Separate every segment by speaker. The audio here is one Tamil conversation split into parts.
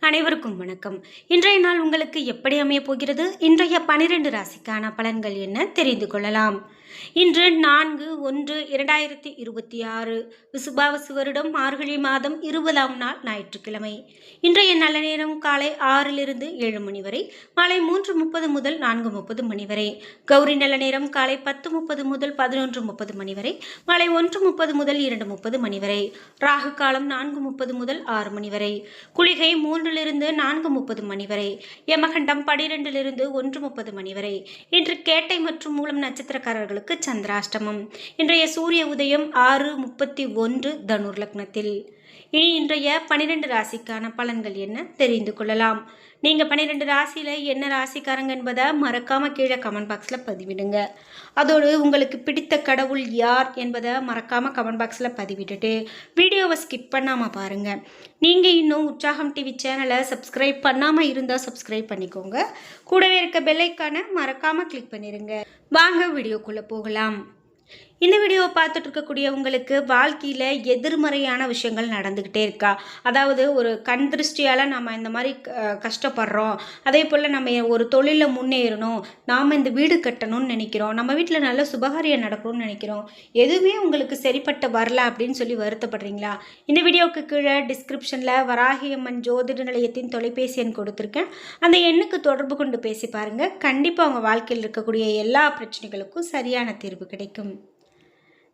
Speaker 1: அனைவருக்கும் வணக்கம். இன்றைய நாள் உங்களுக்கு எப்படி அமைய போகிறது? இன்றைய 12 ராசிக்கான பலன்கள் என்ன தெரிந்து கொள்ளலாம். இன்று 4/1/2026 விசுபாவசு வருடம் மார்கழி மாதம் 20ஆம் நாள் ஞாயிற்றுக்கிழமை. இன்றைய நல்ல நேரம் காலை 6 to 7 மணி வரை, மாலை 3:30 முதல் 4:30 மணி வரை. கௌரி நல்ல நேரம் காலை 10:30 முதல் 11:30 மணி வரை, மாலை 1:30 முதல் 2:30 மணி வரை. ராகு காலம் 4:30 முதல் 6 மணி வரை. குளிகை 3 to 4:30 மணி வரை. யமகண்டம் 12 to 1:30 மணி வரை. இன்று கேட்டை மற்றும் மூலம் நட்சத்திரக்காரர்களுக்கு சந்திராஷ்டமம். இன்றைய சூரிய உதயம் 6:31 தனுர் லக்னத்தில். இனி இன்றைய 12 ராசிக்கான பலன்கள் என்ன தெரிந்து கொள்ளலாம். நீங்க 12 ராசியில என்ன ராசிக்காரங்க என்பதை மறக்காம கீழே கமெண்ட் பாக்ஸ்ல பதிவிடுங்க. அதோடு உங்களுக்கு பிடித்த கடவுள் யார் என்பதை மறக்காம கமெண்ட் பாக்ஸ்ல பதிவிட்டுட்டு வீடியோவை ஸ்கிப் பண்ணாம பாருங்க. நீங்க இன்னும் உற்சாகம் டிவி சேனலை சப்ஸ்கிரைப் பண்ணாம இருந்தா சப்ஸ்கிரைப் பண்ணிக்கோங்க. கூடவே இருக்க பெல் ஐகானை மறக்காம கிளிக் பண்ணிருங்க. வாங்க வீடியோக்குள்ள போகலாம். இந்த வீடியோவை பார்த்துட்டு இருக்கக்கூடிய உங்களுக்கு வாழ்க்கையில் எதிர்மறையான விஷயங்கள் நடந்துக்கிட்டே இருக்கா? அதாவது ஒரு கண் திருஷ்டியால் நம்ம இந்த மாதிரி கஷ்டப்படுறோம், அதே போல் நம்ம ஒரு தொழிலில் முன்னேறணும், நாம் இந்த வீடு கட்டணும்னு நினைக்கிறோம், நம்ம வீட்டில் நல்ல சுபகாரியம் நடக்கணும்னு நினைக்கிறோம், எதுவுமே உங்களுக்கு சரிப்பட்டு வரல அப்படின்னு சொல்லி வருத்தப்படுறீங்களா? இந்த வீடியோவுக்கு கீழே டிஸ்கிரிப்ஷனில் வராகியம்மன் ஜோதிட நிலையத்தின் தொலைபேசி எண் கொடுத்துருக்கேன். அந்த எண்ணுக்கு தொடர்பு கொண்டு பேசி பாருங்கள். கண்டிப்பாக உங்கள் வாழ்க்கையில் இருக்கக்கூடிய எல்லா பிரச்சனைகளுக்கும் சரியான தீர்வு கிடைக்கும்.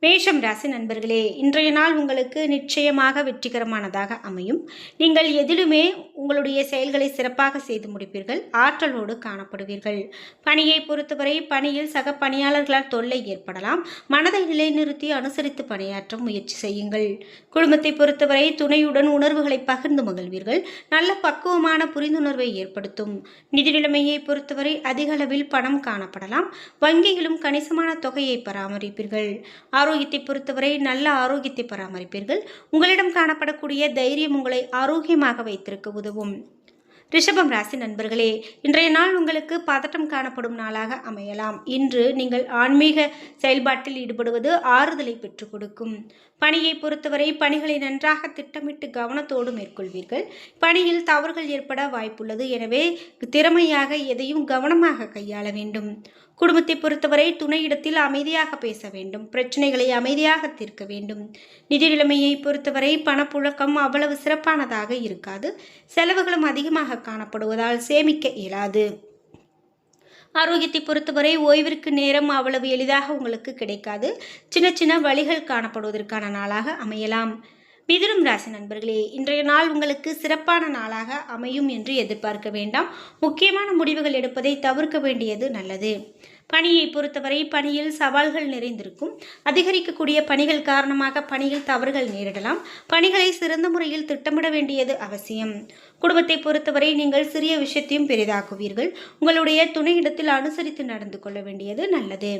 Speaker 1: மேஷம் ராசி நண்பர்களே, இன்றைய நாள் உங்களுக்கு நிச்சயமாக வெற்றிகரமானதாக அமையும். நீங்கள் எதிலுமே உங்களுடைய செயல்களை சிறப்பாக செய்து முடிப்பீர்கள். ஆற்றலோடு காணப்படுவீர்கள். பணியை பொறுத்தவரை பணியில் சக பணியாளர்களால் தொல்லை ஏற்படலாம். மனதை நிலைநிறுத்தி அனுசரித்து பணியாற்ற முயற்சி செய்யுங்கள். குடும்பத்தை பொறுத்தவரை துணையுடன் உணர்வுகளை பகிர்ந்து மகிழ்வீர்கள். நல்ல பக்குவமான புரிந்துணர்வை ஏற்படுத்தும். நிதி நிலைமையை பொறுத்தவரை அதிக அளவில் பணம் காணப்படலாம். வங்கியிலும் கணிசமான தொகையை பராமரிப்பீர்கள். ஆரோக்கியத்தை பொறுத்தவரை நல்ல ஆரோக்கியத்தை பராமரிப்பீர்கள். உங்களிடம் காணப்படக்கூடிய தைரியம் உங்களை ஆரோக்கியமாக வைத்திருக்க உதவும். ரிஷபம் ராசி நண்பர்களே, இன்றைய நாள் உங்களுக்கு பதட்டம் காணப்படும் நாளாக அமையலாம். இன்று நீங்கள் ஆன்மீக செயல்பாட்டில் ஈடுபடுவது ஆறுதலை பெற்றுக் கொடுக்கும். பணியை பொறுத்தவரை பணிகளை நன்றாக திட்டமிட்டு கவனத்தோடு மேற்கொள்வீர்கள். பணியில் தவறுகள் ஏற்பட வாய்ப்புள்ளது. எனவே திறமையாக எதையும் கவனமாக கையாள வேண்டும். குடும்பத்தை பொறுத்தவரை துணையிடத்தில் அமைதியாக பேச வேண்டும். பிரச்சனைகளை அமைதியாக தீர்க்க வேண்டும். நிதி நிலைமையை பொறுத்தவரை பணப்புழக்கம் அவ்வளவு சிறப்பானதாக இருக்காது. செலவுகளும் அதிகமாக காணப்படுவதால் சேமிக்க இயலாது. ஆரோக்கியத்தை பொறுத்தவரை ஓய்விற்கு நேரம் அவ்வளவு எளிதாக உங்களுக்கு கிடைக்காது. சின்ன சின்ன வலிகள் காணப்படுவதற்கான நாளாக அமையலாம். மிதுனம் ராசி நண்பர்களே, இன்றைய நாள் உங்களுக்கு சிறப்பான நாளாக அமையும் என்று எதிர்பார்க்க வேண்டாம். முக்கியமான முடிவுகள் எடுப்பதை தவிர்க்க வேண்டியது நல்லது. பணியை பொறுத்தவரை பணியில் சவால்கள் நிறைந்திருக்கும். அதிகரிக்கக்கூடிய பணிகள் காரணமாக பணியில் தவறுகள் நேரிடலாம். பணிகளை சிறந்த முறையில் திட்டமிட வேண்டியது அவசியம். குடும்பத்தை பொறுத்தவரை நீங்கள் சிறிய விஷயத்தையும் பெரிதாக்குவீர்கள். உங்களுடைய துணையிடத்தில் அனுசரித்து நடந்து கொள்ள வேண்டியது நல்லது.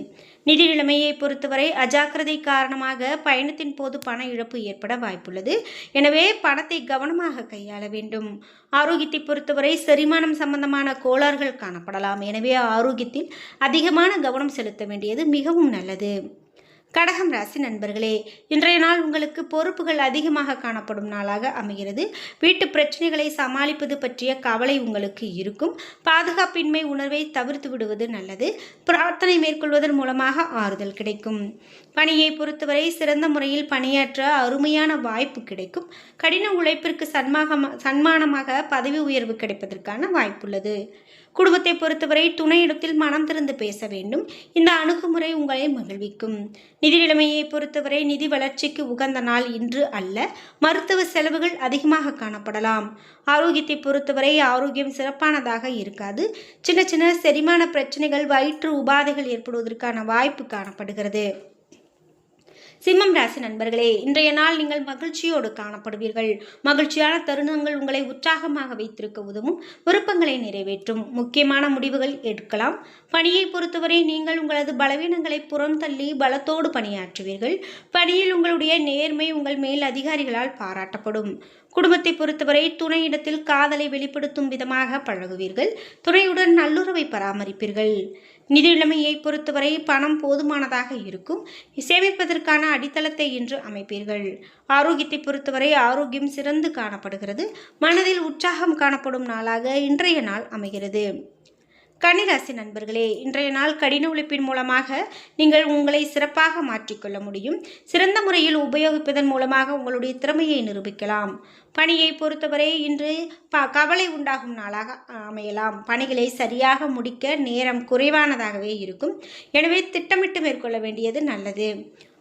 Speaker 1: நிதி நிலைமையை பொறுத்தவரை அஜாக்கிரதை காரணமாக பயணத்தின் போது பண இழப்பு ஏற்பட வாய்ப்புள்ளது. எனவே பணத்தை கவனமாக கையாள வேண்டும். ஆரோக்கியத்தை பொறுத்தவரை செரிமானம் சம்பந்தமான கோளாறுகள் காணப்படலாம். எனவே ஆரோக்கியத்தில் அதிகமான கவனம் செலுத்த வேண்டியது மிகவும் நல்லது. கடகம் ராசி நண்பர்களே, இன்றைய நாள் உங்களுக்கு பொறுப்புகள் அதிகமாக காணப்படும் நாளாக அமைகிறது. வீட்டு பிரச்சனைகளை சமாளிப்பது பற்றிய கவலை உங்களுக்கு இருக்கும். பாதுகாப்பின்மை உணர்வை தவிர்த்து விடுவது நல்லது. பிரார்த்தனை மேற்கொள்வதன் மூலமாக ஆறுதல் கிடைக்கும். பணியை பொறுத்தவரை சிறந்த முறையில் பணியாற்ற அருமையான வாய்ப்பு கிடைக்கும். கடின உழைப்பிற்கு சன்மானமாக பதவி உயர்வு கிடைப்பதற்கான வாய்ப்புள்ளது. குடும்பத்தை பொறுத்தவரை துணையிடத்தில் மனம் திறந்து பேச வேண்டும். இந்த அணுகுமுறை உங்களை மகிழ்விக்கும். நிதி நிலைமையை பொறுத்தவரை நிதி வளர்ச்சிக்கு உகந்த நாள் இன்று அல்ல. மருத்துவ செலவுகள் அதிகமாக காணப்படலாம். ஆரோக்கியத்தை பொறுத்தவரை ஆரோக்கியம் சிறப்பானதாக இருக்காது. சின்ன சின்ன செரிமான பிரச்சனைகள், வயிற்று உபாதைகள் ஏற்படுவதற்கான வாய்ப்பு காணப்படுகிறது. சிம்மம் ராசி நண்பர்களே, இன்றைய நாள் நீங்கள் மகிழ்ச்சியோடு காணப்படுவீர்கள். மகிழ்ச்சியான தருணங்கள் உங்களை உற்சாகமாக வைத்திருக்க உதவும். விருப்பங்களை நிறைவேற்றும். முக்கியமான முடிவுகள் எடுக்கலாம். பணியை பொறுத்தவரை நீங்கள் உங்களது பலவீனங்களை புறந்தள்ளி பலத்தோடு பணியாற்றுவீர்கள். பணியில் உங்களுடைய நேர்மை உங்கள் மேல் அதிகாரிகளால் பாராட்டப்படும். குடும்பத்தை பொறுத்தவரை துணையிடத்தில் காதலை வெளிப்படுத்தும் விதமாக பழகுவீர்கள். துணையுடன் நல்லுறவை பராமரிப்பீர்கள். நிதி நிலைமையை பொறுத்தவரை பணம் போதுமானதாக இருக்கும். சேமிப்பதற்கான அடித்தளத்தை இன்று அமைப்பீர்கள். ஆரோக்கியத்தை பொறுத்தவரை ஆரோக்கியம் சிறந்து காணப்படுகிறது. மனதில் உற்சாகம் காணப்படும் நாளாக இன்றைய நாள் அமைகிறது. கன்னிராசி நண்பர்களே, இன்றைய நாள் கடின உழைப்பின் மூலமாக நீங்கள் உங்களை சிறப்பாக மாற்றிக்கொள்ள முடியும். சிறந்த முறையில் உபயோகிப்பதன் மூலமாக உங்களுடைய திறமையை நிரூபிக்கலாம். பணியை பொறுத்தவரை இன்று கவலை உண்டாகும் நாளாக அமையலாம். பணிகளை சரியாக முடிக்க நேரம் குறைவானதாகவே இருக்கும். எனவே திட்டமிட்டு மேற்கொள்ள வேண்டியது நல்லது.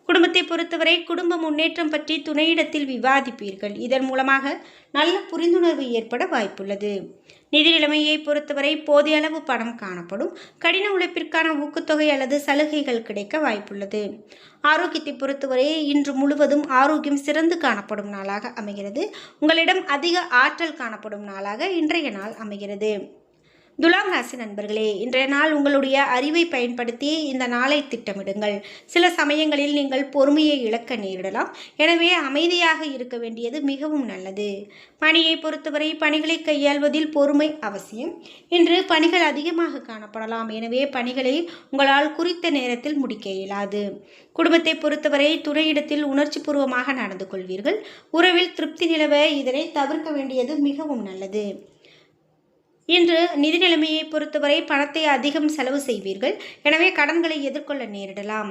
Speaker 1: குடும்பத்தை பொறுத்தவரை குடும்ப முன்னேற்றம் பற்றி துணையிடத்தில் விவாதிப்பீர்கள். இதன் மூலமாக நல்ல புரிந்துணர்வு ஏற்பட வாய்ப்புள்ளது. நிதி நிலைமையை பொறுத்தவரை போதிய அளவு பணம் காணப்படும். கடின உழைப்பிற்கான ஊக்கத்தொகை அல்லது சலுகைகள் கிடைக்க வாய்ப்புள்ளது. ஆரோக்கியத்தை பொறுத்தவரை இன்று முழுவதும் ஆரோக்கியம் சிறந்து காணப்படும் நாளாக அமைகிறது. உங்களிடம் அதிக ஆற்றல் காணப்படும் நாளாக இன்றைய நாள் அமைகிறது. துலாம் ராசி நண்பர்களே, இன்றைய நாள் உங்களுடைய அறிவை பயன்படுத்தி இந்த நாளை திட்டமிடுங்கள். சில சமயங்களில் நீங்கள் பொறுமையை இழக்க நேரிடலாம். எனவே அமைதியாக இருக்க வேண்டியது மிகவும் நல்லது. பணியை பொறுத்தவரை பணிகளை கையாள்வதில் பொறுமை அவசியம். இன்று பணிகள் அதிகமாக காணப்படலாம். எனவே பணிகளை உங்களால் குறித்த நேரத்தில் முடிக்க இயலாது. குடும்பத்தை பொறுத்தவரை துணையிடத்தில் உணர்ச்சி பூர்வமாக நடந்து கொள்வீர்கள். உறவில் திருப்தி நிலவ இதனை தவிர்க்க வேண்டியது மிகவும் நல்லது. இன்று நிதி நிலைமையை பொறுத்தவரை பணத்தை அதிகம் செலவு செய்வீர்கள். எனவே கடன்களை எதிர்கொள்ள நேரிடலாம்.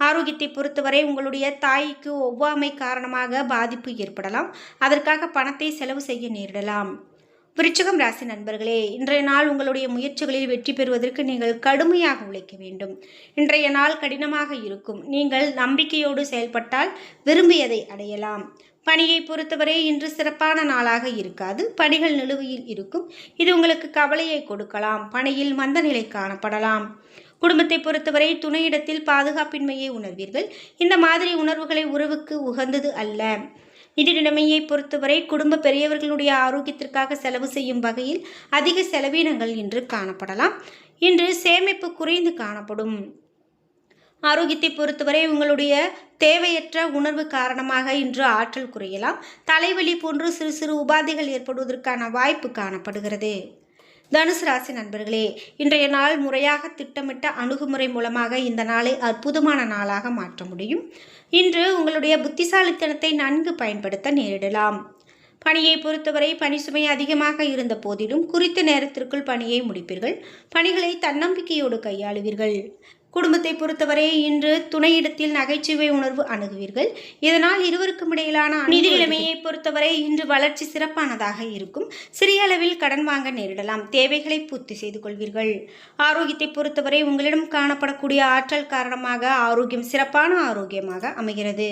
Speaker 1: ஆரோக்கியத்தை பொறுத்தவரை உங்களுடைய தாய்க்கு ஒவ்வாமை காரணமாக பாதிப்பு ஏற்படலாம். அதற்காக பணத்தை செலவு செய்ய நேரிடலாம். விருச்சிகம் ராசி நண்பர்களே, இன்றைய நாள் உங்களுடைய முயற்சிகளில் வெற்றி பெறுவதற்கு நீங்கள் கடுமையாக உழைக்க வேண்டும். இன்றைய நாள் கடினமாக இருக்கும். நீங்கள் நம்பிக்கையோடு செயல்பட்டால் விரும்பியதை அடையலாம். பணியை பொறுத்தவரை இன்று சிறப்பான நாளாக இருக்காது. பணிகள் நிலுவையில் இருக்கும். இது உங்களுக்கு கவலையை கொடுக்கலாம். பணியில் மந்த நிலை காணப்படலாம். குடும்பத்தை பொறுத்தவரை துணையிடத்தில் பாதுகாப்பின்மையை உணர்வீர்கள். இந்த மாதிரி உணர்வுகளை உறவுக்கு உகந்தது அல்ல. நிதி நிலைமையை பொறுத்தவரை குடும்ப பெரியவர்களுடைய ஆரோக்கியத்திற்காக செலவு செய்யும் வகையில் அதிக செலவினங்கள் இன்று காணப்படலாம். இன்று சேமிப்பு குறைந்து காணப்படும். ஆரோக்கியத்தை பொறுத்தவரை உங்களுடைய தேவையற்ற உணர்வு காரணமாக இன்று ஆற்றல் குறையலாம். தலைவலி போன்று சிறு சிறு உபாதைகள் ஏற்படுவதற்கான வாய்ப்பு காணப்படுகிறது. தனுசு ராசி நண்பர்களே, இன்றைய நாள் முறையாக திட்டமிட்ட அணுகுமுறை மூலமாக இந்த நாளை அற்புதமான நாளாக மாற்ற முடியும். இன்று உங்களுடைய புத்திசாலித்தனத்தை நன்கு பயன்படுத்த நேரிடலாம். பணியை பொறுத்தவரை பணி சுமை அதிகமாக இருந்த போதிலும் குறித்த நேரத்திற்குள் பணியை முடிப்பீர்கள். பணிகளை தன்னம்பிக்கையோடு கையாளுவீர்கள். குடும்பத்தை பொறுத்தவரை இன்று துணையிடத்தில் நகைச்சுவை உணர்வு அணுகுவீர்கள். இதனால் இருவருக்கும் இடையிலான நிதி நிலைமையை பொறுத்தவரை இன்று வளர்ச்சி சிறப்பானதாக இருக்கும். சிறிய அளவில் கடன் வாங்க நேரிடலாம். தேவைகளை பூர்த்தி செய்து கொள்வீர்கள். ஆரோக்கியத்தை பொறுத்தவரை உங்களிடம் காணப்படக்கூடிய ஆற்றல் காரணமாக ஆரோக்கியம் சிறப்பான ஆரோக்கியமாக அமைகிறது.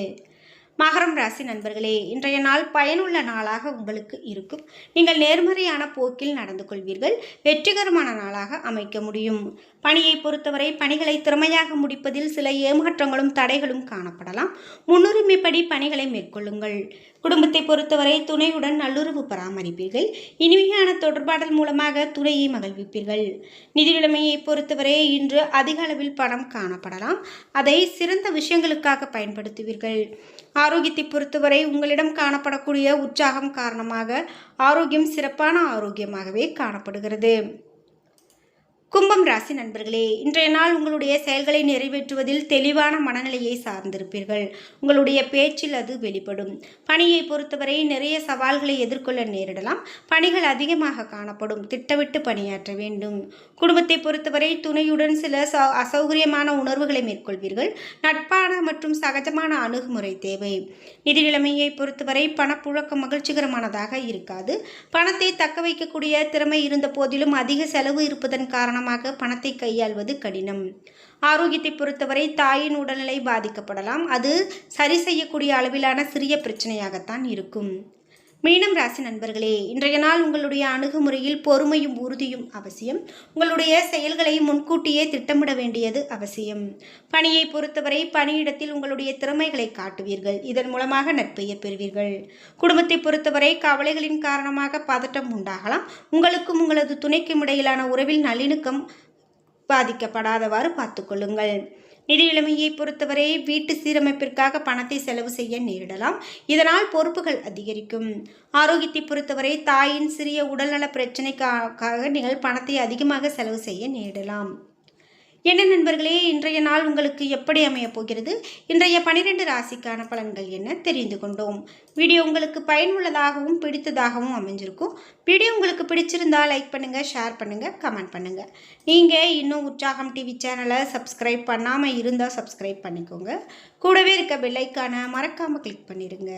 Speaker 1: மகரம் ராசி நண்பர்களே, இன்றைய நாள் பயனுள்ள நாளாக உங்களுக்கு இருக்கும். நீங்கள் நேர்மறையான போக்கில் நடந்து கொள்வீர்கள். வெற்றிகரமான நாளாக அமைக்க முடியும். பணியை பொறுத்தவரை பணிகளை திறமையாக முடிப்பதில் சில ஏமாற்றங்களும் தடைகளும் காணப்படலாம். முன்னுரிமைப்படி பணிகளை மேற்கொள்ளுங்கள். குடும்பத்தை பொறுத்தவரை துணையுடன் நல்லுறவு பராமரிப்பீர்கள். இனிமையான தொடர்பாடல் மூலமாக துணையை மகிழ்விப்பீர்கள். நிதி நிலைமையை பொறுத்தவரை இன்று அதிக அளவில் பணம் காணப்படலாம். அதை சிறந்த விஷயங்களுக்காக பயன்படுத்துவீர்கள். ஆரோக்கியத்தை பொறுத்தவரை உங்களிடம் காணப்படக்கூடிய உற்சாகம் காரணமாக ஆரோக்கியம் சிறப்பான ஆரோக்கியமாகவே காணப்படுகிறது. கும்பம் ராசி நண்பர்களே, இன்றைய நாள் உங்களுடைய செயல்களை நிறைவேற்றுவதில் தெளிவான மனநிலையை சார்ந்திருப்பீர்கள். உங்களுடைய பேச்சில் அது வெளிப்படும். பணியை பொறுத்தவரை நிறைய சவால்களை எதிர்கொள்ள நேரிடலாம். பணிகள் அதிகமாக காணப்படும். திட்டமிட்டு பணியாற்ற வேண்டும். குடும்பத்தை பொறுத்தவரை துணையுடன் சில அசௌகரியமான உணர்வுகளை மேற்கொள்வீர்கள். நட்பான மற்றும் சகஜமான அணுகுமுறை தேவை. நிதி நிலைமையை பொறுத்தவரை பணப்புழக்கம் மகிழ்ச்சிகரமானதாக இருக்காது. பணத்தை தக்க வைக்கக்கூடிய திறமை இருந்த போதிலும் அதிக செலவு இருப்பதன் காரணமாக பணத்தை கையாள்வது கடினம். ஆரோக்கியத்தை பொறுத்தவரை தாயின் உடல்நிலை பாதிக்கப்படலாம். அது சரி செய்யக்கூடிய அளவிலான சிறிய பிரச்சனையாகத்தான் இருக்கும். மீனம் ராசி நண்பர்களே, இன்றைய நாள் உங்களுடைய அணுகுமுறையில் பொறுமையும் உறுதியும் அவசியம். உங்களுடைய செயல்களை முன்கூட்டியே திட்டமிட வேண்டியது அவசியம். பணியை பொறுத்தவரை பணியிடத்தில் உங்களுடைய திறமைகளை காட்டுவீர்கள். இதன் மூலமாக நற்பெயர் பெறுவீர்கள். குடும்பத்தை பொறுத்தவரை கவலைகளின் காரணமாக பதட்டம் உண்டாகலாம். உங்களுக்கும் உங்களது துணைக்கும் இடையிலான உறவில் நல்லிணக்கம் பாதிக்கப்படாதவாறு பார்த்துக்கொள்ளுங்கள். நிதி நிலைமையை பொறுத்தவரை வீட்டு சீரமைப்பிற்காக பணத்தை செலவு செய்ய நேரிடலாம். இதனால் பொறுப்புகள் அதிகரிக்கும். ஆரோக்கியத்தை பொறுத்தவரை தாயின் சிறிய உடல்நல பிரச்சனைக்காக நீங்கள் பணத்தை அதிகமாக செலவு செய்ய நேரிடலாம். என்ன நண்பர்களே, இன்றைய நாள் உங்களுக்கு எப்படி அமையப் போகிறது? இன்றைய 12 ராசிக்கான பலன்கள் என்ன தெரிந்து கொண்டோம். வீடியோ உங்களுக்கு பயனுள்ளதாகவும் பிடித்ததாகவும் அமைஞ்சிருக்கும். வீடியோ உங்களுக்கு பிடிச்சிருந்தா லைக் பண்ணுங்கள், ஷேர் பண்ணுங்கள், கமெண்ட் பண்ணுங்கள். நீங்கள் இன்னும் உற்சாகம் டிவி சேனலை சப்ஸ்கிரைப் பண்ணாமல் இருந்தால் சப்ஸ்கிரைப் பண்ணிக்கோங்க. கூடவே இருக்க பெல் ஐக்கானை மறக்காமல் கிளிக் பண்ணிடுங்க.